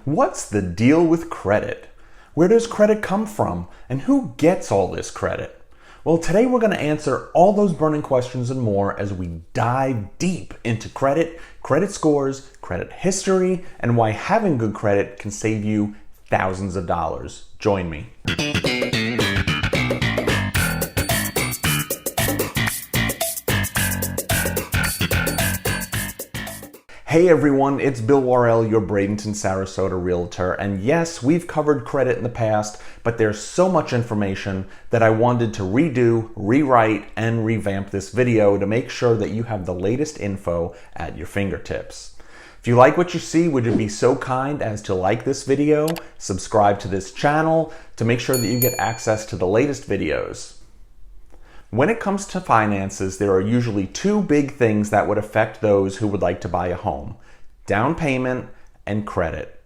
What's the deal with credit? Where does credit come from? And who gets all this credit? Well, today we're going to answer all those burning questions and more as we dive deep into credit, credit scores, credit history, and why having good credit can save you thousands of dollars. Join me. Hey everyone, it's Bill Warrell, your Bradenton, Sarasota Realtor, and yes, we've covered credit in the past, but there's so much information that I wanted to redo, rewrite, and revamp this video to make sure that you have the latest info at your fingertips. If you like what you see, would you be so kind as to like this video, subscribe to this channel to make sure that you get access to the latest videos. When it comes to finances, there are usually two big things that would affect those who would like to buy a home: down payment and credit.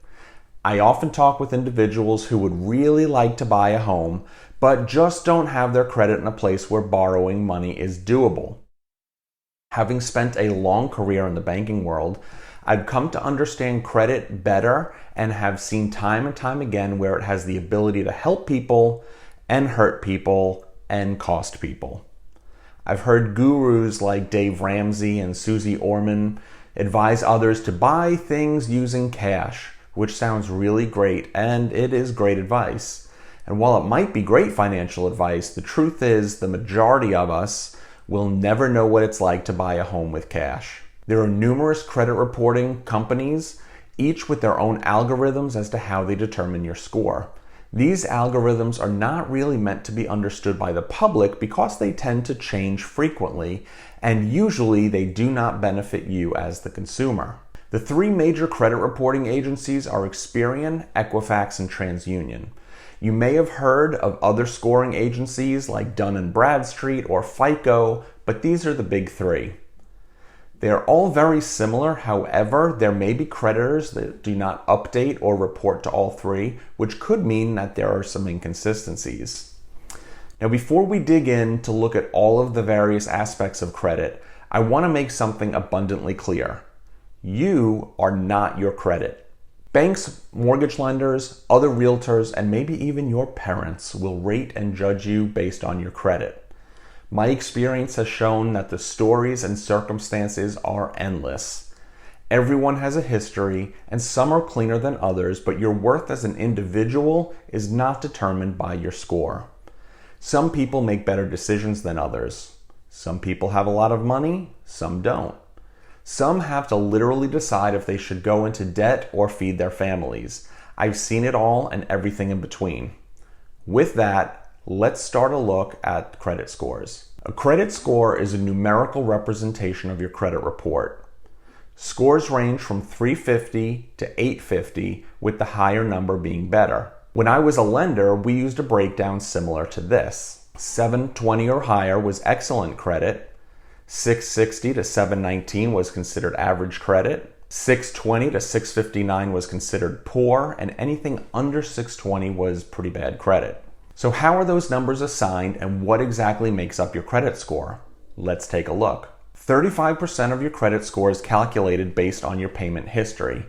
I often talk with individuals who would really like to buy a home, but just don't have their credit in a place where borrowing money is doable. Having spent a long career in the banking world, I've come to understand credit better and have seen time and time again where it has the ability to help people and hurt people and cost people. I've heard gurus like Dave Ramsey and Susie Orman advise others to buy things using cash, which sounds really great, and it is great advice. And while it might be great financial advice, the truth is the majority of us will never know what it's like to buy a home with cash. There are numerous credit reporting companies, each with their own algorithms as to how they determine your score. These algorithms are not really meant to be understood by the public because they tend to change frequently, and usually they do not benefit you as the consumer. The three major credit reporting agencies are Experian, Equifax, and TransUnion. You may have heard of other scoring agencies like Dun & Bradstreet or FICO, but these are the big three. They are all very similar. However, there may be creditors that do not update or report to all three, which could mean that there are some inconsistencies. Now, before we dig in to look at all of the various aspects of credit, I want to make something abundantly clear. You are not your credit. Banks, mortgage lenders, other realtors, and maybe even your parents will rate and judge you based on your credit. My experience has shown that the stories and circumstances are endless. Everyone has a history, and some are cleaner than others, but your worth as an individual is not determined by your score. Some people make better decisions than others. Some people have a lot of money, some don't. Some have to literally decide if they should go into debt or feed their families. I've seen it all and everything in between. With that, let's start a look at credit scores. A credit score is a numerical representation of your credit report. Scores range from 350 to 850, with the higher number being better. When I was a lender, we used a breakdown similar to this. 720 or higher was excellent credit. 660 to 719 was considered average credit. 620 to 659 was considered poor, and anything under 620 was pretty bad credit. So how are those numbers assigned and what exactly makes up your credit score? Let's take a look. 35% of your credit score is calculated based on your payment history.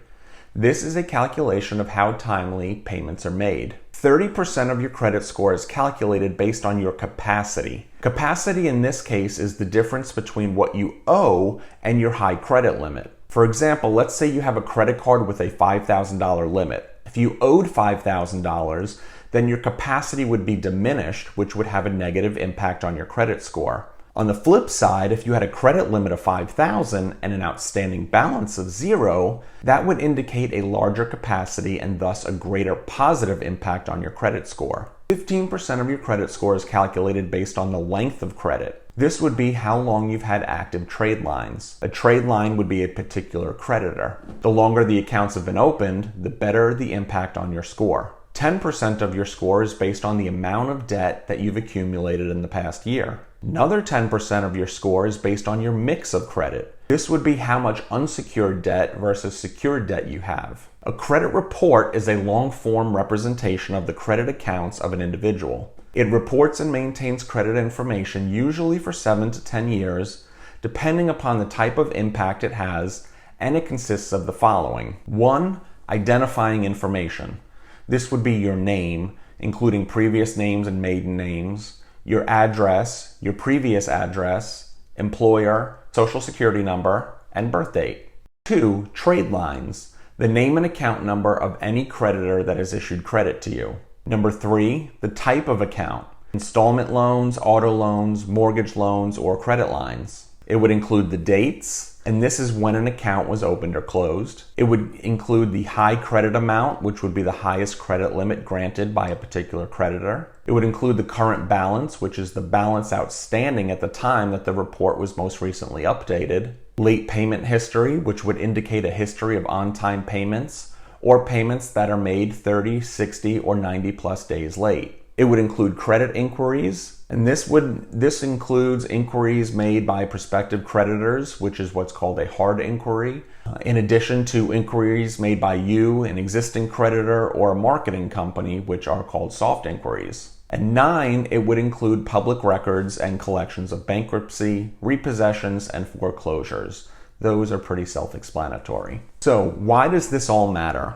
This is a calculation of how timely payments are made. 30% of your credit score is calculated based on your capacity. Capacity in this case is the difference between what you owe and your high credit limit. For example, let's say you have a credit card with a $5,000 limit. If you owed $5,000, then your capacity would be diminished, which would have a negative impact on your credit score. On the flip side, if you had a credit limit of $5,000 and an outstanding balance of $0, that would indicate a larger capacity and thus a greater positive impact on your credit score. 15% of your credit score is calculated based on the length of credit. This would be how long you've had active trade lines. A trade line would be a particular creditor. The longer the accounts have been opened, the better the impact on your score. 10% of your score is based on the amount of debt that you've accumulated in the past year. Another 10% of your score is based on your mix of credit. This would be how much unsecured debt versus secured debt you have. A credit report is a long-form representation of the credit accounts of an individual. It reports and maintains credit information usually for 7 to 10 years, depending upon the type of impact it has, and it consists of the following. 1. identifying information. This would be your name, including previous names and maiden names, your address, your previous address, employer, social security number, and birth date. 2, trade lines, the name and account number of any creditor that has issued credit to you. Number 3, the type of account, installment loans, auto loans, mortgage loans, or credit lines. It would include the dates, and this is when an account was opened or closed. It would include the high credit amount, which would be the highest credit limit granted by a particular creditor. It would include the current balance, which is the balance outstanding at the time that the report was most recently updated. Late payment history, which would indicate a history of on-time payments or payments that are made 30, 60, or 90 plus days late. It would include credit inquiries, and this includes inquiries made by prospective creditors, which is what's called a hard inquiry, in addition to inquiries made by you, an existing creditor, or a marketing company, which are called soft inquiries. And 9, it would include public records and collections of bankruptcy, repossessions, and foreclosures. Those are pretty self-explanatory. So why does this all matter?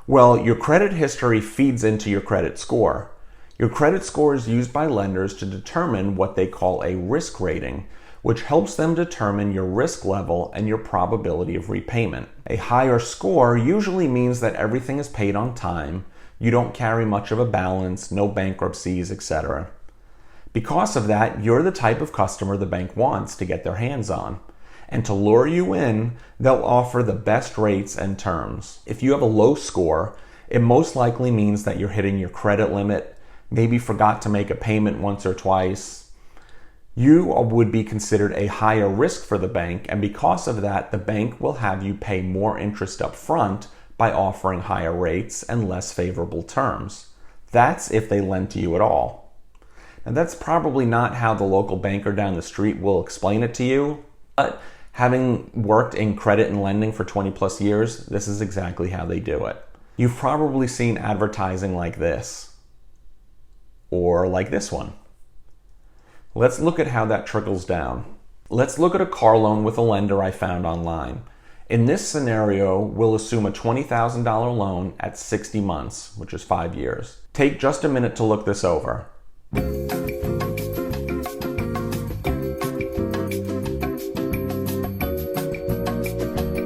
Well, your credit history feeds into your credit score. Your credit score is used by lenders to determine what they call a risk rating, which helps them determine your risk level and your probability of repayment. A higher score usually means that everything is paid on time, you don't carry much of a balance, no bankruptcies, etc. Because of that, you're the type of customer the bank wants to get their hands on. And to lure you in, they'll offer the best rates and terms. If you have a low score, it most likely means that you're hitting your credit limit, maybe forgot to make a payment once or twice. You would be considered a higher risk for the bank, and because of that, the bank will have you pay more interest up front by offering higher rates and less favorable terms. That's if they lend to you at all. Now, that's probably not how the local banker down the street will explain it to you, but having worked in credit and lending for 20 plus years, this is exactly how they do it. You've probably seen advertising like this, or like this one. Let's look at how that trickles down. Let's look at a car loan with a lender I found online. In this scenario, we'll assume a $20,000 loan at 60 months, which is 5 years. Take just a minute to look this over.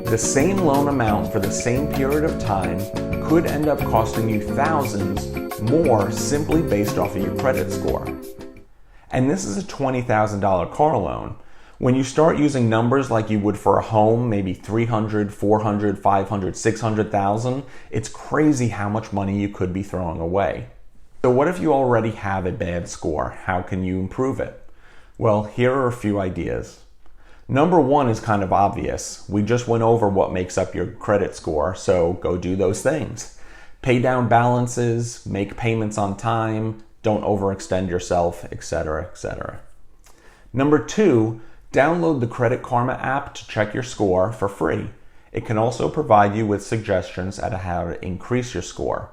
The same loan amount for the same period of time could end up costing you thousands more simply based off of your credit score. And this is a $20,000 car loan. When you start using numbers like you would for a home, maybe 300, 400, 500, 600,000, it's crazy how much money you could be throwing away. So what if you already have a bad score? How can you improve it? Well, here are a few ideas. Number 1 is kind of obvious. We just went over what makes up your credit score, so go do those things. Pay down balances, make payments on time, don't overextend yourself, etc., etc. Number 2, download the Credit Karma app to check your score for free. It can also provide you with suggestions on how to increase your score.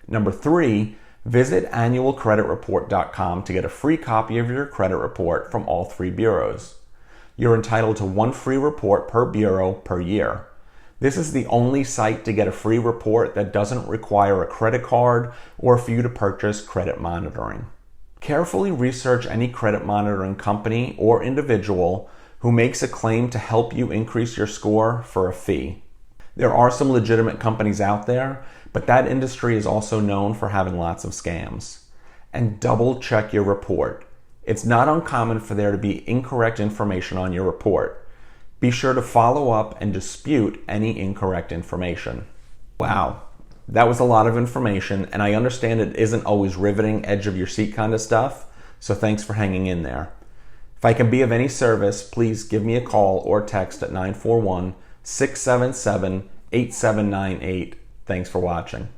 Number 3, visit annualcreditreport.com to get a free copy of your credit report from all 3 bureaus. You're entitled to 1 free report per bureau per year. This is the only site to get a free report that doesn't require a credit card or for you to purchase credit monitoring. Carefully research any credit monitoring company or individual who makes a claim to help you increase your score for a fee. There are some legitimate companies out there, but that industry is also known for having lots of scams. And double check your report. It's not uncommon for there to be incorrect information on your report. Be sure to follow up and dispute any incorrect information. Wow. That was a lot of information, and I understand it isn't always riveting, edge of your seat kind of stuff, so thanks for hanging in there. If I can be of any service, please give me a call or text at 941-677-8798. Thanks for watching.